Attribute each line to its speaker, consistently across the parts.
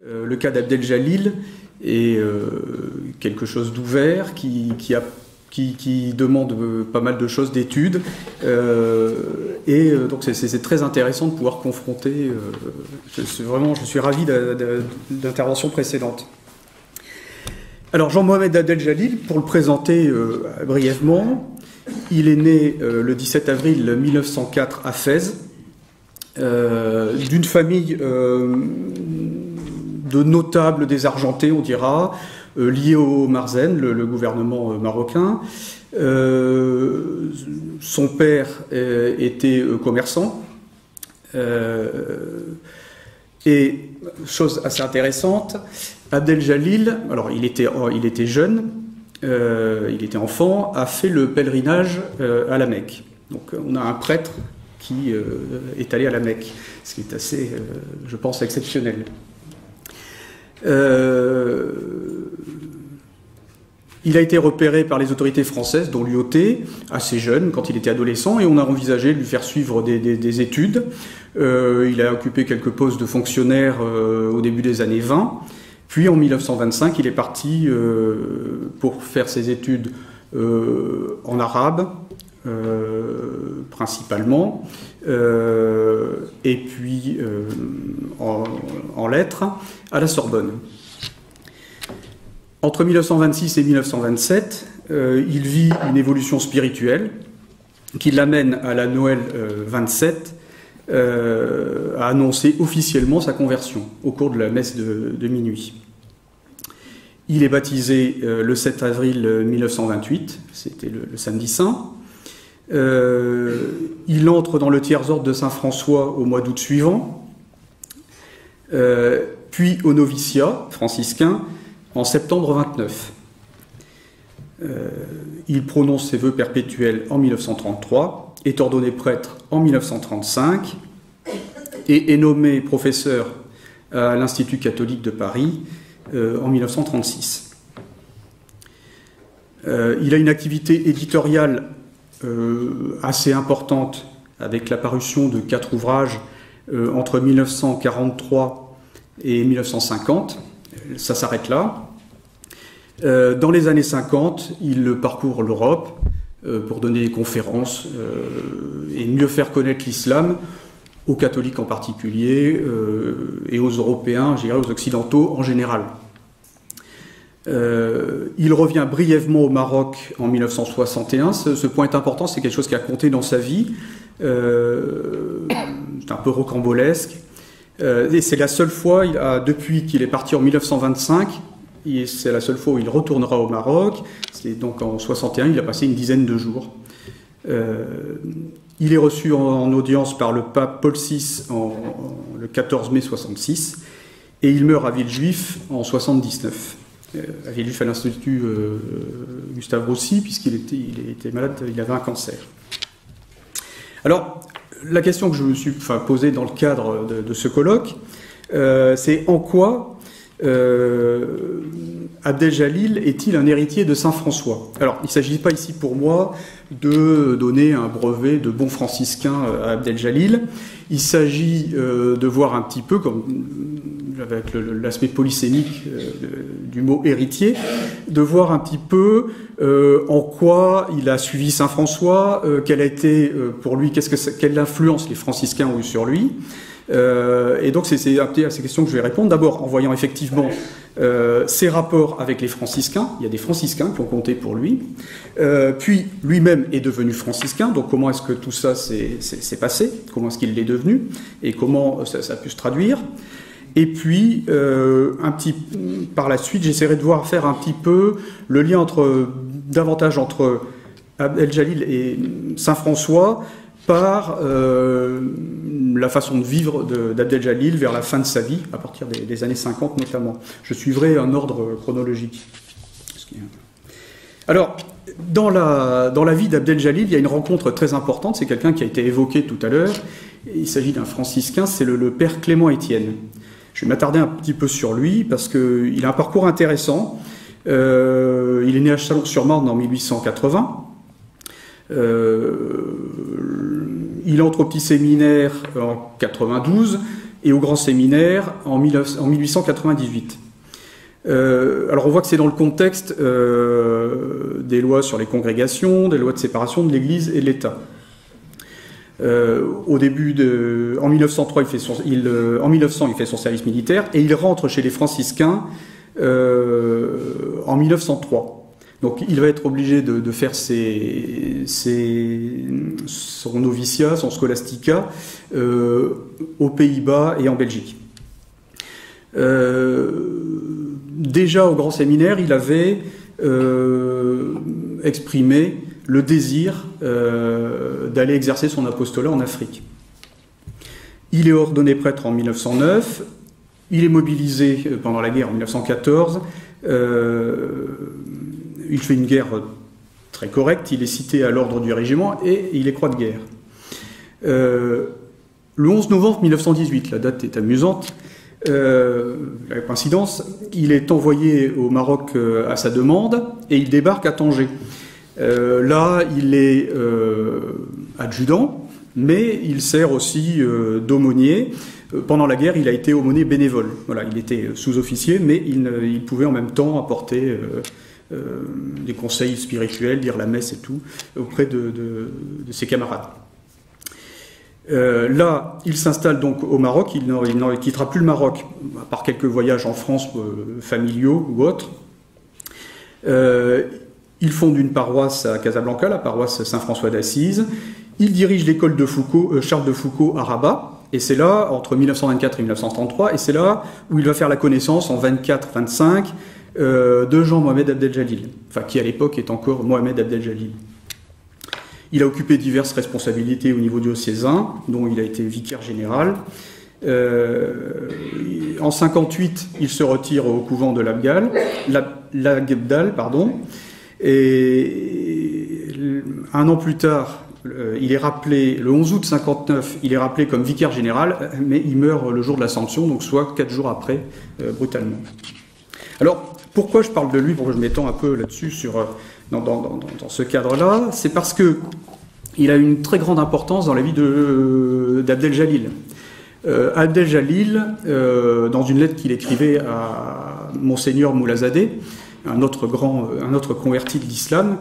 Speaker 1: Le cas d'Abdel Jalil est quelque chose d'ouvert qui demande pas mal de choses d'études donc c'est très intéressant de pouvoir confronter. Je suis ravi de l'intervention précédente. Alors Jean-Mohamed Abdel Jalil, pour le présenter brièvement, il est né le 17 avril 1904 à Fès, d'une famille de notables désargentés, on dira, liés au Marzen, le gouvernement marocain. Son père était commerçant. Et chose assez intéressante, Abdel Jalil, alors il était jeune, il était enfant, a fait le pèlerinage à la Mecque. Donc on a un prêtre qui est allé à la Mecque, ce qui est assez, je pense, exceptionnel. Il a été repéré par les autorités françaises, dont l'UOT, assez jeune, quand il était adolescent, et on a envisagé de lui faire suivre des études. Il a occupé quelques postes de fonctionnaire au début des années 20. Puis en 1925, il est parti pour faire ses études en arabe, principalement, et puis en lettres à la Sorbonne. Entre 1926 et 1927, il vit une évolution spirituelle qui l'amène à la Noël 27 à annoncer officiellement sa conversion au cours de la messe de minuit. Il est baptisé le 7 avril 1928, c'était le samedi saint. Il entre dans le tiers-ordre de Saint-François au mois d'août suivant, puis au noviciat franciscain en septembre 29. Il prononce ses vœux perpétuels en 1933, est ordonné prêtre en 1935 et est nommé professeur à l'Institut catholique de Paris en 1936. Il a une activité éditoriale assez importante avec la parution de 4 ouvrages entre 1943 et 1950. Ça s'arrête là. Dans les années 50, il parcourt l'Europe pour donner des conférences et mieux faire connaître l'islam aux catholiques en particulier et aux Européens, je dirais aux Occidentaux en général. Il revient brièvement au Maroc en 1961. Ce point est important, c'est quelque chose qui a compté dans sa vie. C'est un peu rocambolesque. Et c'est la seule fois, depuis qu'il est parti en 1925, c'est la seule fois où il retournera au Maroc. C'est donc en 61, il a passé une dizaine de jours. Il est reçu en audience par le pape Paul VI le 14 mai 66 et il meurt à Villejuif en 79. À Villejuif à l'Institut Gustave Roussy, puisqu'il était malade, il avait un cancer. Alors, la question que je me suis posée dans le cadre de ce colloque, c'est en quoi Abdel Jalil est-il un héritier de Saint François? Alors, il ne s'agit pas ici pour moi de donner un brevet de bon franciscain à Abdel Jalil. Il s'agit de voir un petit peu, comme avec l'aspect polysémique du mot héritier, de voir un petit peu en quoi il a suivi Saint François, quelle a été pour lui, quelle influence les franciscains ont eu sur lui. Et donc c'est à ces questions que je vais répondre. D'abord en voyant effectivement ses rapports avec les franciscains. Il y a des franciscains qui ont compté pour lui. Puis lui-même est devenu franciscain. Donc comment est-ce que tout ça s'est passé? Comment est-ce qu'il l'est devenu? Et comment ça a pu se traduire? Et puis, par la suite, j'essaierai de faire un petit peu le lien davantage entre Abdel Jalil et Saint François par la façon de vivre d'Abdel Jalil vers la fin de sa vie, à partir des années 50 notamment. Je suivrai un ordre chronologique. Alors, dans la vie d'Abdel Jalil, il y a une rencontre très importante, c'est quelqu'un qui a été évoqué tout à l'heure. Il s'agit d'un franciscain, c'est le père Clément Étienne. Je vais m'attarder un petit peu sur lui parce qu'il a un parcours intéressant. Il est né à Chalon-sur-Marne en 1880. Il entre au petit séminaire en 92 et au Grand Séminaire en 1898. Alors on voit que c'est dans le contexte des lois sur les congrégations, des lois de séparation de l'Église et de l'État. En 1903, en 1900, il fait son service militaire et il rentre chez les franciscains en 1903. Donc il va être obligé de faire son noviciat, son scholastica aux Pays-Bas et en Belgique. Déjà au Grand Séminaire, il avait exprimé le désir d'aller exercer son apostolat en Afrique. Il est ordonné prêtre en 1909, il est mobilisé pendant la guerre en 1914, il fait une guerre très correcte, il est cité à l'ordre du régiment et il est croix de guerre. Le 11 novembre 1918, la date est amusante, la coïncidence, il est envoyé au Maroc à sa demande et il débarque à Tanger. Là, il est adjudant, mais il sert aussi d'aumônier. Pendant la guerre, il a été aumônier bénévole. Voilà, il était sous-officier, mais il pouvait en même temps apporter des conseils spirituels, dire la messe et tout, auprès de ses camarades. Là, il s'installe donc au Maroc, il ne quittera plus le Maroc, à part quelques voyages en France familiaux ou autres. Il fonde une paroisse à Casablanca, la paroisse Saint-François d'Assise. Il dirige l'école de Charles de Foucault à Rabat, et c'est là, entre 1924 et 1933, et c'est là où il va faire la connaissance, en 24-25, de Jean-Mohamed Abdel-Jalil, enfin qui à l'époque est encore Mohamed Abdel-Jalil. Il a occupé diverses responsabilités au niveau diocésain, dont il a été vicaire général. En 58, il se retire au couvent de l'Abdal, et un an plus tard, il est rappelé, le 11 août 59, il est rappelé comme vicaire général, mais il meurt le jour de l'Assomption, donc soit 4 jours après, brutalement. Alors, pourquoi je parle de lui, pourquoi je m'étends un peu là-dessus, dans ce cadre-là, c'est parce que il a une très grande importance dans la vie d'Abdel-Jalil. Abdel-Jalil, dans une lettre qu'il écrivait à Monseigneur Moulazadeh, un autre converti de l'islam,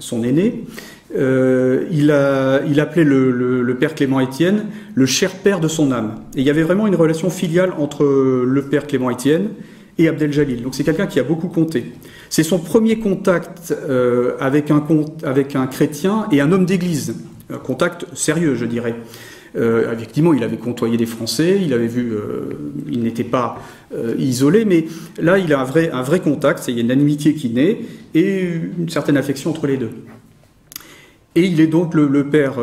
Speaker 1: son aîné, il appelait le père Clément Étienne le cher père de son âme. Et il y avait vraiment une relation filiale entre le père Clément Étienne et Abdel-Jalil. Donc c'est quelqu'un qui a beaucoup compté. C'est son premier contact avec un chrétien et un homme d'église. Un contact sérieux, je dirais. Effectivement, il avait côtoyé des Français, il avait vu, il n'était pas isolé, mais là, il a un vrai contact, il y a une amitié qui naît et une certaine affection entre les deux. Et il est donc le père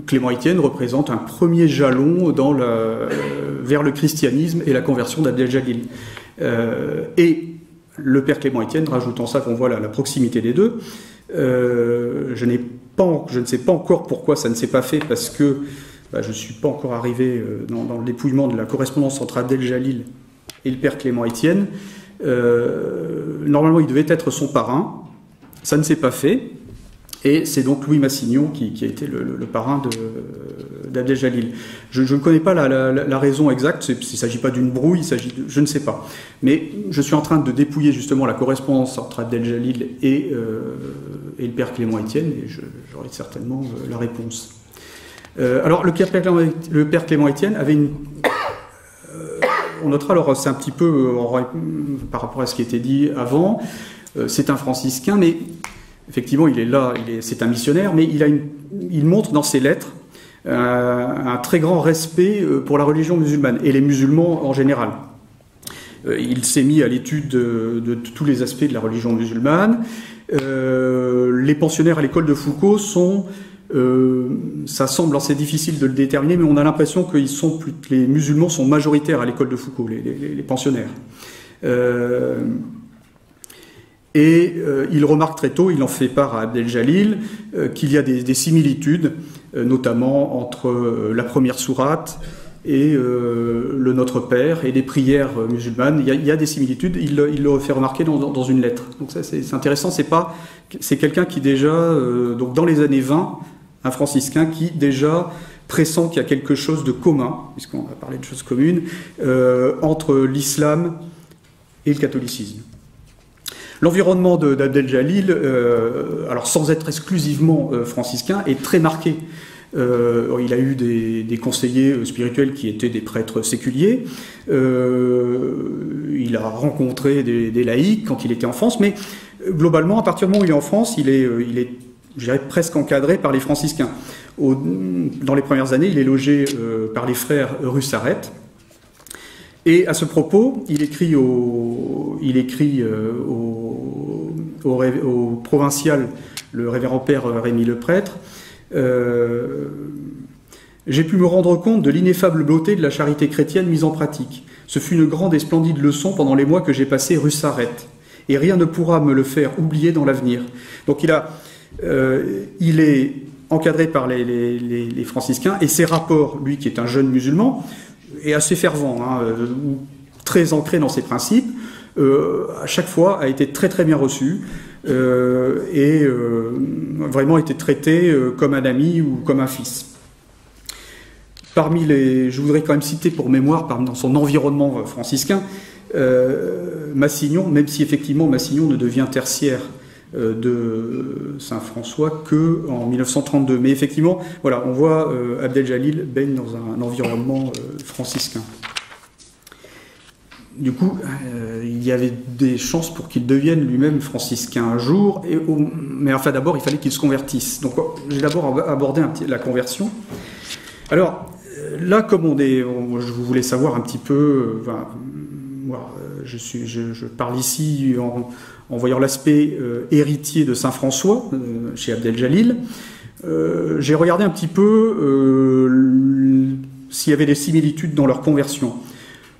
Speaker 1: Clément Étienne représente un premier jalon vers le christianisme et la conversion d'Abdel-Jalil. Et le père Clément Étienne, rajoutant ça qu'on voit la proximité des deux, je ne sais pas encore pourquoi ça ne s'est pas fait, parce que je ne suis pas encore arrivé dans le dépouillement de la correspondance entre Abdel-Jalil et le père Clément Étienne. Normalement, il devait être son parrain. Ça ne s'est pas fait. Et c'est donc Louis Massignon qui a été le parrain d'Abdel-Jalil. Je ne connais pas la raison exacte, il ne s'agit pas d'une brouille, je ne sais pas. Mais je suis en train de dépouiller justement la correspondance entre Abdel-Jalil et le père Clément Étienne, et j'aurai certainement la réponse. Alors le père Clément Étienne avait une... on notera, alors c'est un petit peu par rapport à ce qui était dit avant, c'est un franciscain, mais... Effectivement, il est là, c'est un missionnaire, mais il montre dans ses lettres un très grand respect pour la religion musulmane et les musulmans en général. Il s'est mis à l'étude de tous les aspects de la religion musulmane. Les pensionnaires à l'école de Foucault ça semble assez difficile de le déterminer, mais on a l'impression que les musulmans sont majoritaires à l'école de Foucault, les pensionnaires. Et il remarque très tôt, il en fait part à Abdel-Jalil, qu'il y a des similitudes, notamment entre la première sourate et le Notre Père et les prières musulmanes. Il y a des similitudes, il le fait remarquer dans une lettre. Donc ça, c'est intéressant, c'est quelqu'un qui déjà, donc dans les années 20, un franciscain qui déjà pressent qu'il y a quelque chose de commun, puisqu'on a parlé de choses communes, entre l'islam et le catholicisme. L'environnement d'Abdel Jalil, alors sans être exclusivement franciscain, est très marqué. Il a eu des conseillers spirituels qui étaient des prêtres séculiers. Il a rencontré des laïcs quand il était en France, mais globalement, à partir du moment où il est en France, il est je dirais, presque encadré par les franciscains. Dans les premières années, il est logé par les frères Russaret. Et à ce propos, il écrit au provincial, le révérend père Rémy le prêtre, j'ai pu me rendre compte de l'ineffable beauté de la charité chrétienne mise en pratique. Ce fut une grande et splendide leçon pendant les mois que j'ai passés rue Sarrette. Et rien ne pourra me le faire oublier dans l'avenir. Donc il est encadré par les franciscains, et ses rapports, lui qui est un jeune musulman, est assez fervent, très ancré dans ses principes, à chaque fois a été très très bien reçu, et vraiment été traité comme un ami ou comme un fils. Je voudrais quand même citer pour mémoire, dans son environnement franciscain, Massignon, même si effectivement Massignon ne devient tertiaire de Saint-François qu'en 1932. Mais effectivement, voilà, on voit Abdel Jalil baigne dans un environnement franciscain. Du coup, il y avait des chances pour qu'il devienne lui-même franciscain un jour, mais enfin d'abord, il fallait qu'il se convertisse. Donc j'ai d'abord abordé la conversion. Alors, là, comme je voulais savoir un petit peu, je parle ici en voyant l'aspect héritier de Saint-François, chez Abdel Jalil, j'ai regardé un petit peu s'il y avait des similitudes dans leur conversion.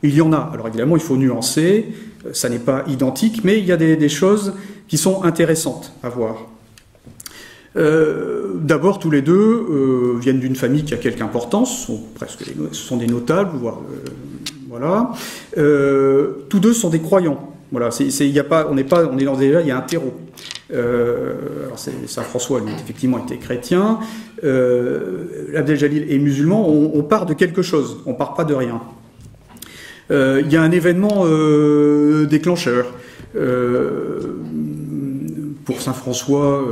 Speaker 1: Il y en a. Alors évidemment, il faut nuancer, ça n'est pas identique, mais il y a des choses qui sont intéressantes à voir. D'abord, tous les deux viennent d'une famille qui a quelque importance, ce sont des notables, voire, voilà. Tous deux sont des croyants. Voilà, il y a un terreau. Alors Saint-François, lui, effectivement, était chrétien. Abdel Jalil est musulman. On part de quelque chose, on part pas de rien. Il y a un événement déclencheur. Pour Saint-François,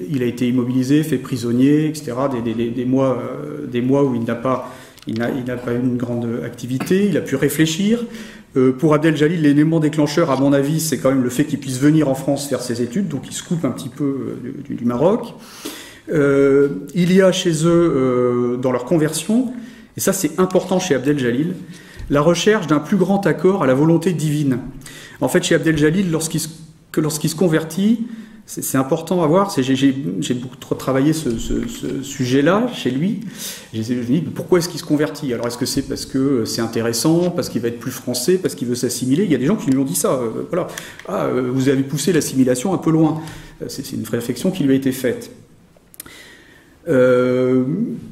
Speaker 1: il a été immobilisé, fait prisonnier, etc. Des mois où il n'a pas eu une grande activité, il a pu réfléchir. Pour Abdel Jalil, l'élément déclencheur, à mon avis, c'est quand même le fait qu'il puisse venir en France faire ses études, donc il se coupe un petit peu du Maroc. Il y a chez eux, dans leur conversion, et ça c'est important chez Abdel Jalil, la recherche d'un plus grand accord à la volonté divine. En fait, chez Abdel Jalil, lorsqu'il se convertit, c'est important à voir, j'ai beaucoup trop travaillé ce sujet-là chez lui. Je me dis, pourquoi est-ce qu'il se convertit? Alors est-ce que c'est parce que c'est intéressant, parce qu'il va être plus français, parce qu'il veut s'assimiler? Il y a des gens qui lui ont dit ça, voilà. Ah, vous avez poussé l'assimilation un peu loin. C'est une réflexion qui lui a été faite.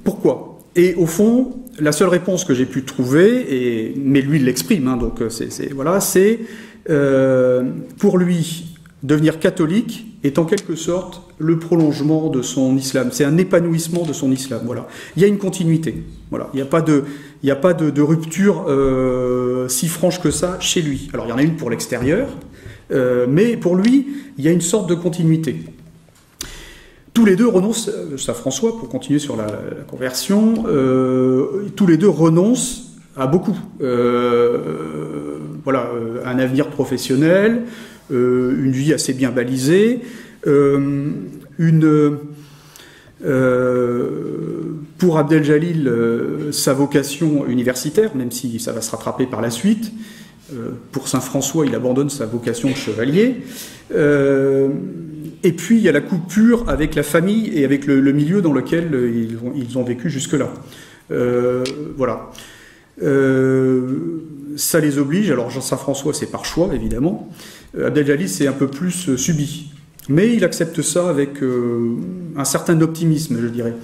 Speaker 1: Pourquoi? Et au fond, la seule réponse que j'ai pu trouver, mais lui il l'exprime, donc c'est pour lui, devenir catholique est en quelque sorte le prolongement de son islam. C'est un épanouissement de son islam. Voilà. Il y a une continuité. Voilà. Il n'y a pas de rupture si franche que ça chez lui. Alors il y en a une pour l'extérieur, mais pour lui, il y a une sorte de continuité. Tous les deux renoncent, Saint-François, pour continuer sur la conversion, tous les deux renoncent à beaucoup. Un avenir professionnel, une vie assez bien balisée, pour Abdel Jalil, sa vocation universitaire, même si ça va se rattraper par la suite. Pour Saint-François, il abandonne sa vocation de chevalier. Et puis, il y a la coupure avec la famille et avec le milieu dans lequel ils ont vécu jusque-là. Voilà. Ça les oblige. Alors, Jean Saint-François, c'est par choix, évidemment. Abdel Jalil, c'est un peu plus subi. Mais il accepte ça avec un certain optimisme, je dirais.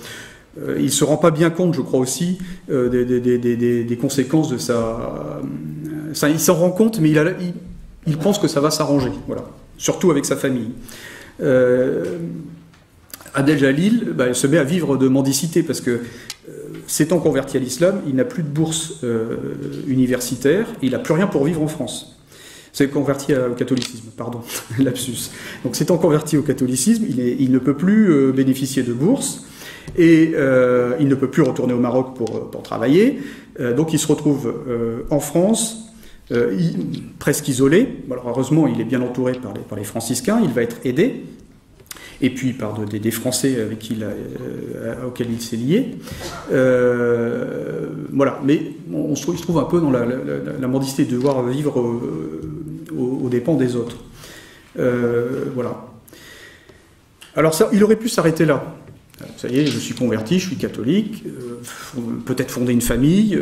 Speaker 1: Il ne se rend pas bien compte, je crois aussi, des conséquences de sa... il s'en rend compte, mais il pense que ça va s'arranger. Voilà. Surtout avec sa famille. Abdel Jalil se met à vivre de mendicité parce que s'étant converti à l'islam, il n'a plus de bourse universitaire, il n'a plus rien pour vivre en France. C'est converti au catholicisme, pardon, lapsus. Donc s'étant converti au catholicisme, il ne peut plus bénéficier de bourse et il ne peut plus retourner au Maroc pour travailler. Donc il se retrouve en France, presque isolé. Alors, heureusement, il est bien entouré par les franciscains, il va être aidé, et puis par des Français auxquels il s'est lié. Voilà, mais il se trouve un peu dans la mendicité de devoir vivre aux dépens des autres. Voilà. Alors ça, il aurait pu s'arrêter là. Ça y est, je suis converti, je suis catholique, peut-être fonder une famille,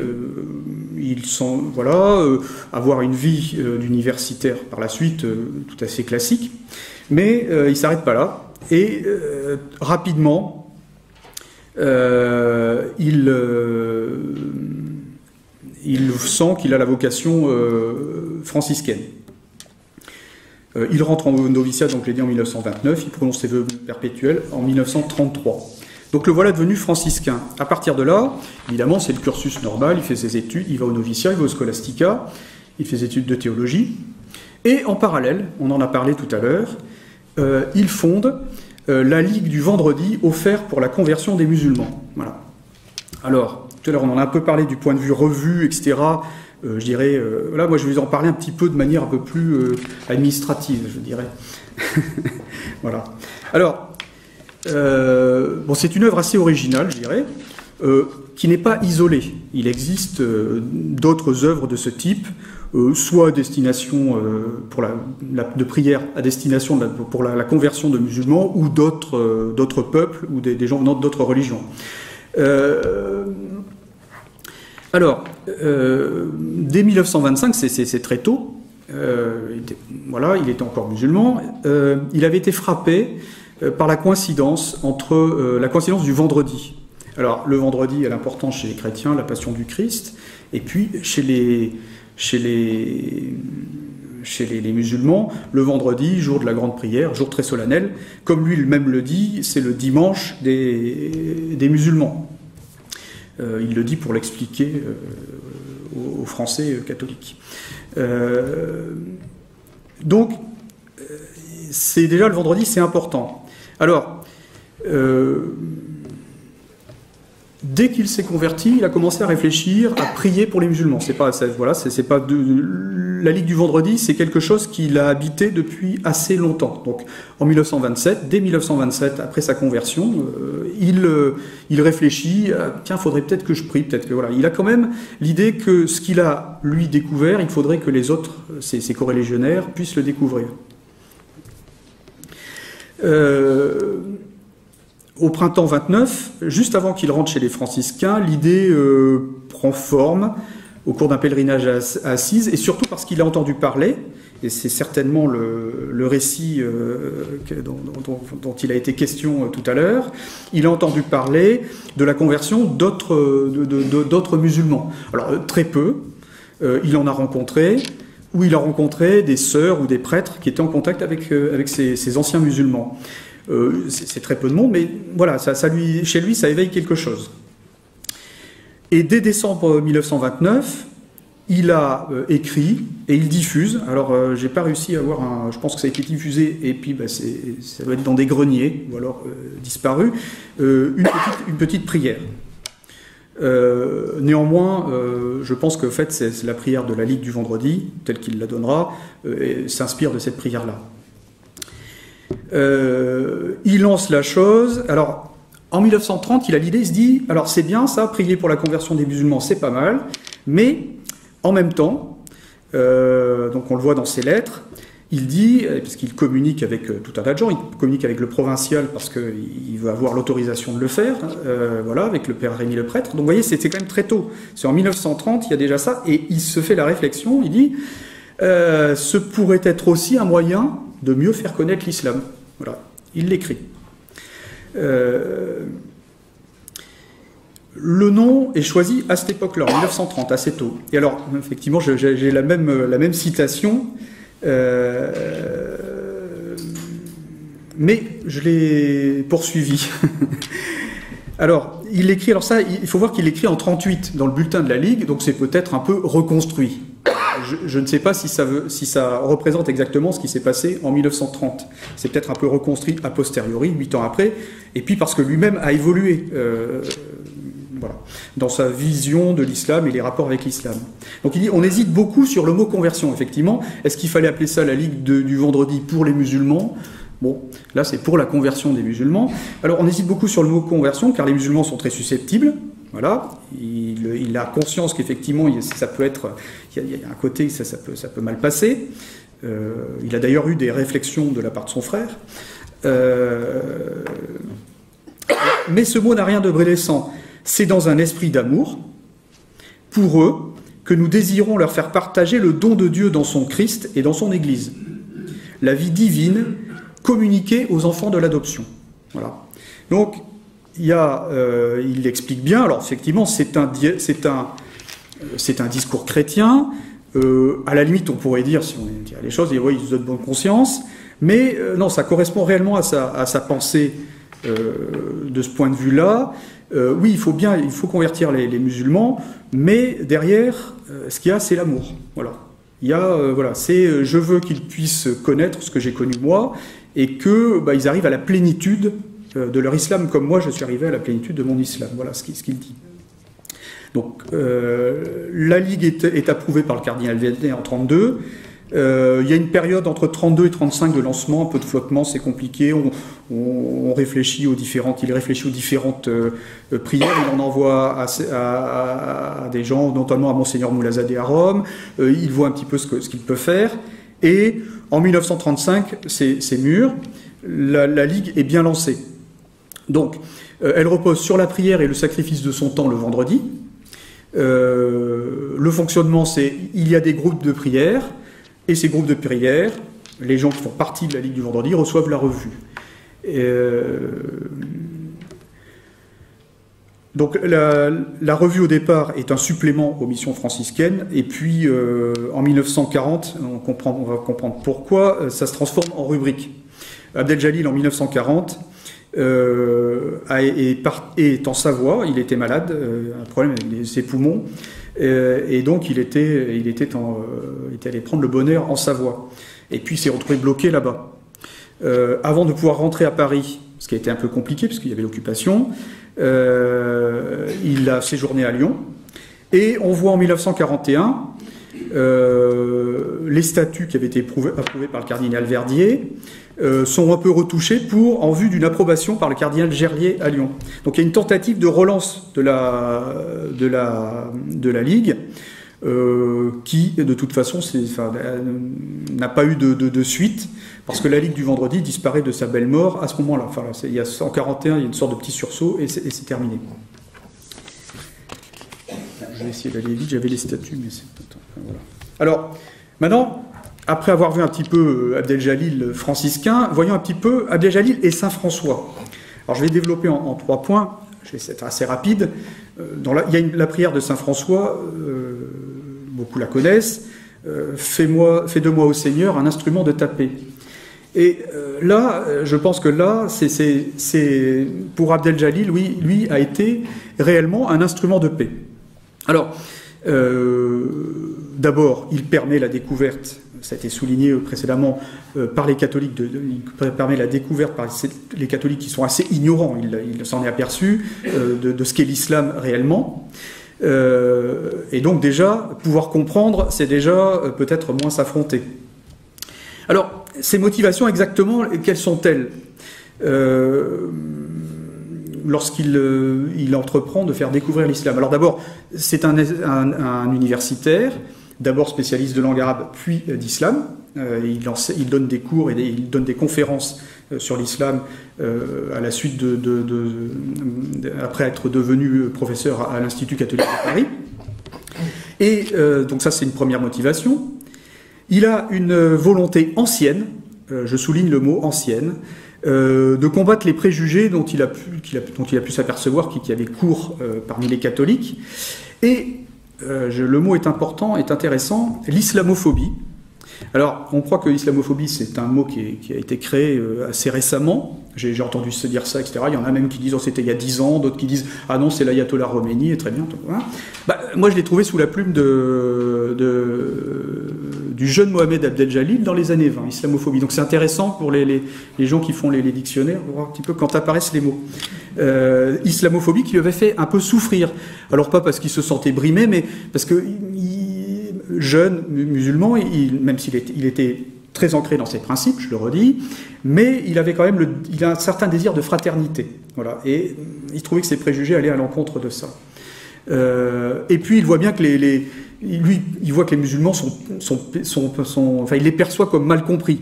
Speaker 1: avoir une vie d'universitaire par la suite, tout assez classique. Mais il ne s'arrête pas là. Et rapidement, il sent qu'il a la vocation franciscaine. Il rentre en noviciat, donc je l'ai dit, en 1929, il prononce ses vœux perpétuels en 1933. Donc le voilà devenu franciscain. À partir de là, évidemment, c'est le cursus normal, il fait ses études, il va au noviciat, il va au scholastica, il fait des études de théologie. Et en parallèle, on en a parlé tout à l'heure, il fonde la Ligue du Vendredi offerte pour la conversion des musulmans. Voilà. Alors, tout à l'heure, on en a un peu parlé du point de vue revue, etc., je dirais, là, moi, je vais vous en parler un petit peu de manière un peu plus administrative, je dirais. Voilà. Alors, c'est une œuvre assez originale, je dirais, qui n'est pas isolée. Il existe d'autres œuvres de ce type, soit à destination de prière à destination pour la conversion de musulmans ou d'autres peuples ou des gens venant d'autres religions. Alors, dès 1925, c'est très tôt, il était encore musulman, il avait été frappé par la coïncidence du vendredi. Alors, le vendredi a l'importance chez les chrétiens, la passion du Christ, et puis chez les musulmans, le vendredi, jour de la grande prière, jour très solennel, comme lui-même le dit, c'est le dimanche des musulmans. Il le dit pour l'expliquer aux Français catholiques. Donc, c'est déjà le vendredi, c'est important. Alors, dès qu'il s'est converti, il a commencé à réfléchir, à prier pour les musulmans. La Ligue du Vendredi, c'est quelque chose qu'il a habité depuis assez longtemps. Donc, en 1927, dès 1927, après sa conversion, il réfléchit. Tiens, faudrait peut-être que je prie, peut-être que voilà. Il a quand même l'idée que ce qu'il a lui découvert, il faudrait que les autres, ses corélégionnaires, puissent le découvrir. Au printemps 29, juste avant qu'il rentre chez les franciscains, l'idée prend forme au cours d'un pèlerinage à Assise, et surtout parce qu'il a entendu parler, et c'est certainement le récit dont il a été question tout à l'heure, il a entendu parler de la conversion d'autres musulmans. Alors très peu, il en a rencontré, ou il a rencontré des sœurs ou des prêtres qui étaient en contact avec ces anciens musulmans. C'est très peu de monde, mais voilà, chez lui, ça éveille quelque chose. Et dès décembre 1929, il a écrit et il diffuse. Alors, j'ai pas réussi à avoir je pense que ça a été diffusé et puis ça doit être dans des greniers ou alors disparu. Une petite prière. Néanmoins, je pense que en fait, c'est la prière de la Ligue du Vendredi, telle qu'il la donnera, s'inspire de cette prière-là. Il lance la chose. Alors, en 1930, il a l'idée, il se dit, alors c'est bien ça, prier pour la conversion des musulmans, c'est pas mal, mais en même temps, donc on le voit dans ses lettres, il dit, puisqu'il communique avec tout un tas de gens, il communique avec le provincial parce qu'il veut avoir l'autorisation de le faire, voilà, avec le père Rémy le prêtre. Donc vous voyez, c'était quand même très tôt. C'est en 1930, il y a déjà ça, et il se fait la réflexion, il dit, ce pourrait être aussi un moyen de mieux faire connaître l'islam. Voilà, il l'écrit. Le nom est choisi à cette époque-là, en 1930, assez tôt. Et alors, effectivement, j'ai la même citation, mais l'ai poursuivi. Alors, il écrit, alors ça, il faut voir qu'il écrit en 38 dans le bulletin de la Ligue, donc c'est peut-être un peu reconstruit. Je ne sais pas si ça représente exactement ce qui s'est passé en 1930. C'est peut-être un peu reconstruit a posteriori, 8 ans après, et puis parce que lui-même a évolué voilà, dans sa vision de l'islam et les rapports avec l'islam. Donc il dit, on hésite beaucoup sur le mot conversion, effectivement. Est-ce qu'il fallait appeler ça la Ligue du vendredi pour les musulmans ? Bon, là c'est pour la conversion des musulmans. Alors on hésite beaucoup sur le mot conversion, car les musulmans sont très susceptibles. Voilà, il a conscience qu'effectivement, ça peut être, il y a un côté, ça peut mal passer. Il a d'ailleurs eu des réflexions de la part de son frère. Mais ce mot n'a rien de blessant. C'est dans un esprit d'amour pour eux que nous désirons leur faire partager le don de Dieu dans son Christ et dans son Église. La vie divine communiquée aux enfants de l'adoption. Voilà. Donc, il explique bien, alors effectivement c'est un discours chrétien, à la limite on pourrait dire, si on dit les choses, il se donne bonne conscience, mais non, ça correspond réellement à sa pensée de ce point de vue-là. Oui, il faut convertir les musulmans, mais derrière, ce qu'il y a, c'est l'amour. Voilà. Il y a, c'est je veux qu'ils puissent connaître ce que j'ai connu moi, et que ils arrivent à la plénitude de leur islam, comme moi je suis arrivé à la plénitude de mon islam. Voilà ce qu'il dit. Donc la Ligue est approuvée par le cardinal Vianney en 1932. Il y a une période entre 32 et 35 de lancement, un peu de flottement, c'est compliqué. Il réfléchit aux différentes prières. Il en envoie à des gens, notamment à Monseigneur Moulazadeh à Rome. Il voit un petit peu ce qu'il peut faire. Et en 1935, c'est mûr. La Ligue est bien lancée. Donc, elle repose sur la prière et le sacrifice de son temps le vendredi. Le fonctionnement, c'est il y a des groupes de prière, et ces groupes de prière, les gens qui font partie de la Ligue du vendredi reçoivent la revue. Donc la revue au départ est un supplément aux missions franciscaines, et puis en 1940, on va comprendre pourquoi, ça se transforme en rubrique. Abdel Jalil en 1940 est en Savoie, il était malade, un problème avec ses poumons, et donc il était allé prendre le bonheur en Savoie. Et puis il s'est retrouvé bloqué là-bas. Avant de pouvoir rentrer à Paris, ce qui a été un peu compliqué parce qu'il y avait l'occupation, il a séjourné à Lyon. Et on voit en 1941 les statuts qui avaient été approuvés par le cardinal Verdier sont un peu retouchés en vue d'une approbation par le cardinal Gerlier à Lyon. Donc il y a une tentative de relance de la Ligue qui, de toute façon, n'a pas eu de suite, parce que la Ligue du vendredi disparaît de sa belle mort à ce moment-là. Enfin, en 1941, il y a une sorte de petit sursaut et c'est terminé. Je vais essayer d'aller vite, j'avais les statuts, mais c'est... Voilà. Alors, maintenant, après avoir vu un petit peu Abdel Jalil franciscain, voyons un petit peu Abdel Jalil et Saint François. Alors, je vais développer en 3 points, je vais être assez rapide. Il y a la prière de Saint François, beaucoup la connaissent, fais de moi, ô Seigneur, un instrument de ta paix. Et là, je pense que là, c'est pour Abdel Jalil, lui a été réellement un instrument de paix. Alors, d'abord, il permet la découverte, ça a été souligné précédemment par les catholiques, il permet la découverte par les catholiques qui sont assez ignorants, il s'en est aperçu de ce qu'est l'islam réellement. Et donc déjà, pouvoir comprendre, c'est déjà peut-être moins s'affronter. Alors, ces motivations exactement, quelles sont-elles lorsqu'il entreprend de faire découvrir l'islam? Alors d'abord, c'est un universitaire, d'abord spécialiste de langue arabe, puis d'islam. Il donne des cours et il donne des conférences sur l'islam à la suite après être devenu professeur à l'Institut catholique de Paris. Et donc ça, c'est une première motivation. Il a une volonté ancienne, je souligne le mot ancienne, de combattre les préjugés dont il a pu s'apercevoir qui avaient cours parmi les catholiques. Et le mot est important, est intéressant, l'islamophobie. Alors, on croit que l'islamophobie, c'est un mot qui a été créé assez récemment. J'ai entendu se dire ça, etc. Il y en a même qui disent oh, c'était il y a 10 ans, d'autres qui disent ah non, c'est l'ayatollah Khomeini, et très bien. Hein. Bah, moi, je l'ai trouvé sous la plume du jeune Mohamed Abdel Jalil dans les années 20, islamophobie. Donc c'est intéressant pour les gens qui font les dictionnaires, voir un petit peu quand apparaissent les mots. Islamophobie qui lui avait fait un peu souffrir. Alors pas parce qu'il se sentait brimé, mais parce que jeune musulman, même s'il était très ancré dans ses principes, je le redis, mais il avait quand même il a un certain désir de fraternité. Voilà, et il trouvait que ses préjugés allaient à l'encontre de ça. Et puis il voit bien que il voit que les musulmans enfin, il les perçoit comme mal compris.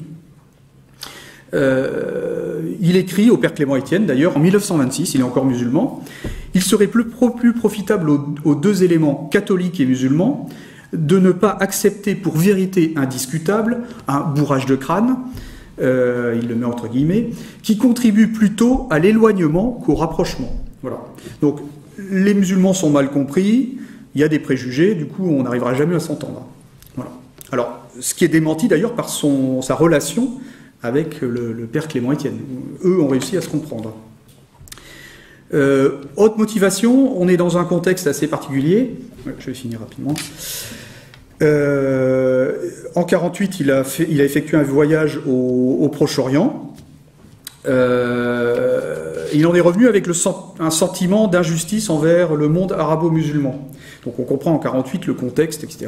Speaker 1: Il écrit au père Clément Étienne, d'ailleurs, en 1926, il est encore musulman, il serait plus profitable aux deux éléments, catholiques et musulmans, de ne pas accepter pour vérité indiscutable un bourrage de crâne, il le met entre guillemets, qui contribue plutôt à l'éloignement qu'au rapprochement. Voilà. Donc, les musulmans sont mal compris, il y a des préjugés, du coup, on n'arrivera jamais à s'entendre. Voilà. Alors, ce qui est démenti d'ailleurs par sa relation avec le père Clément Étienne. Eux ont réussi à se comprendre. Autre motivation, on est dans un contexte assez particulier. Je vais finir rapidement. En 1948, il a effectué un voyage au Proche-Orient. Il en est revenu avec un sentiment d'injustice envers le monde arabo-musulman. Donc on comprend en 1948 le contexte, etc.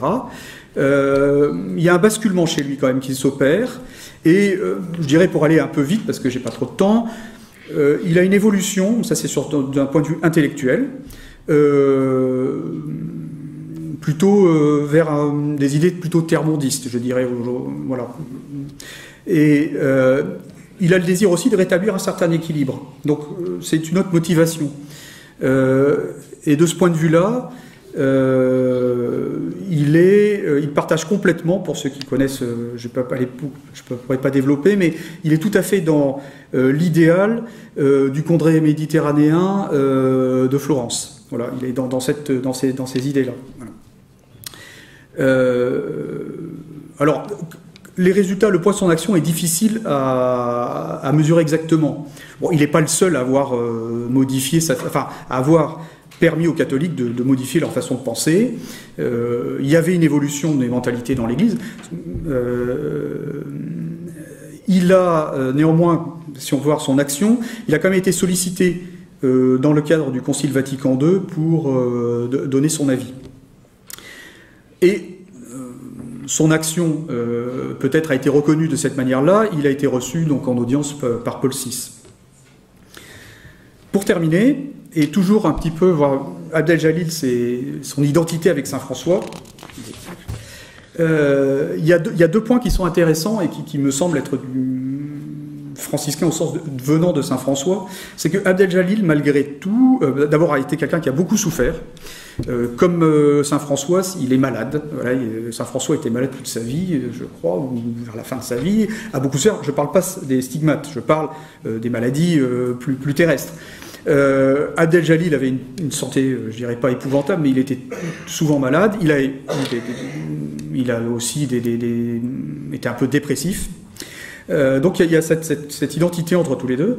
Speaker 1: Il y a un basculement chez lui quand même qui s'opère. Et je dirais pour aller un peu vite, parce que j'ai pas trop de temps, il a une évolution, ça c'est d'un point de vue intellectuel, plutôt vers des idées plutôt terre-mondistes, je dirais. Voilà. Et il a le désir aussi de rétablir un certain équilibre. Donc c'est une autre motivation. Et de ce point de vue-là, il partage complètement, pour ceux qui connaissent, je ne pourrais pas développer, mais il est tout à fait dans l'idéal du congrès méditerranéen de Florence. Voilà, il est dans ces idées-là. Voilà. Alors, les résultats, le poids de son action est difficile à mesurer exactement. Bon, il n'est pas le seul à avoir modifié, à avoir permis aux catholiques de modifier leur façon de penser. Il y avait une évolution des mentalités dans l'Église. Il a néanmoins, si on veut voir son action, il a quand même été sollicité dans le cadre du Concile Vatican II pour donner son avis. Et son action peut-être a été reconnue de cette manière-là. Il a été reçu donc en audience par Paul VI. Pour terminer, et toujours un petit peu voir Abdel Jalil, c'est son identité avec Saint François. Il y a deux points qui sont intéressants et qui me semblent être franciscain au sens venant de Saint François. C'est que Abdel Jalil, malgré tout, d'abord a été quelqu'un qui a beaucoup souffert. Comme Saint François, il est malade. Voilà, Saint François était malade toute sa vie, je crois, ou vers la fin de sa vie. A beaucoup souffert. Je ne parle pas des stigmates, je parle des maladies plus terrestres. Abdel Jalil avait une santé, je dirais pas épouvantable, mais il était souvent malade. Il a aussi été un peu dépressif. Donc il y a cette identité entre tous les deux.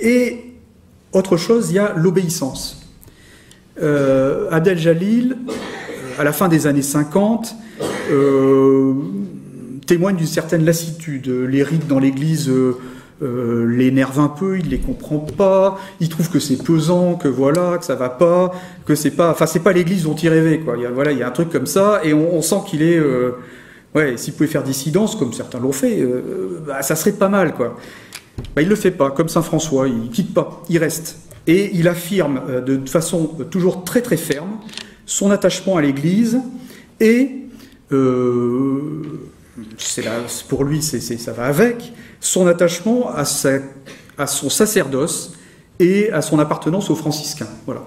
Speaker 1: Et autre chose, il y a l'obéissance. Abdel Jalil, à la fin des années 50, témoigne d'une certaine lassitude. Les rites dans l'Église l'énerve un peu, il les comprend pas, il trouve que c'est pesant, que voilà, que ça va pas, que c'est pas l'Église dont il rêvait, quoi. Il y a un truc comme ça, et on sent qu'il est, s'il pouvait faire dissidence, comme certains l'ont fait, ça serait pas mal, quoi. Il le fait pas, comme Saint François, il quitte pas, il reste, et il affirme de façon toujours très très ferme son attachement à l'Église, et pour lui, ça va avec son attachement à son sacerdoce et à son appartenance aux franciscains. Voilà.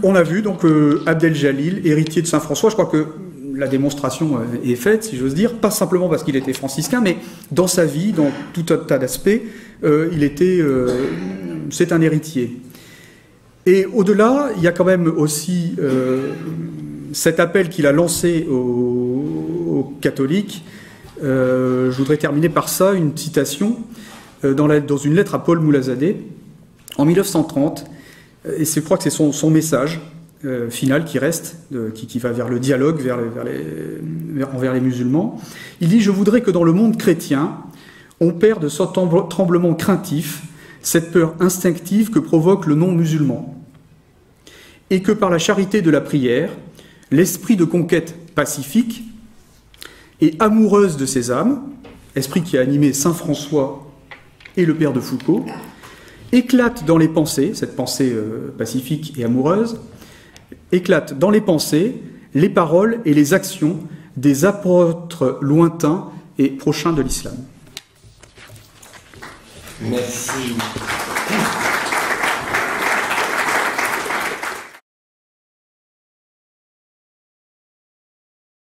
Speaker 1: On a vu donc Abdel Jalil, héritier de Saint François. Je crois que la démonstration est faite, si j'ose dire, pas simplement parce qu'il était franciscain, mais dans sa vie, dans tout un tas d'aspects, c'est un héritier. Et au-delà, il y a quand même aussi cet appel qu'il a lancé aux aux catholiques. Je voudrais terminer par ça, une citation dans une lettre à Paul Moulazadeh en 1930, et je crois que c'est son message final qui reste, qui va vers le dialogue, envers les musulmans. Il dit « Je voudrais que dans le monde chrétien, on perde ce tremblement craintif, cette peur instinctive que provoque le non-musulman, et que par la charité de la prière, l'esprit de conquête pacifique et amoureuse de ces âmes, esprit qui a animé saint François et le père de Foucault, éclate dans les pensées, cette pensée pacifique et amoureuse, éclate dans les pensées, les paroles et les actions des apôtres lointains et prochains de l'islam. »
Speaker 2: Merci.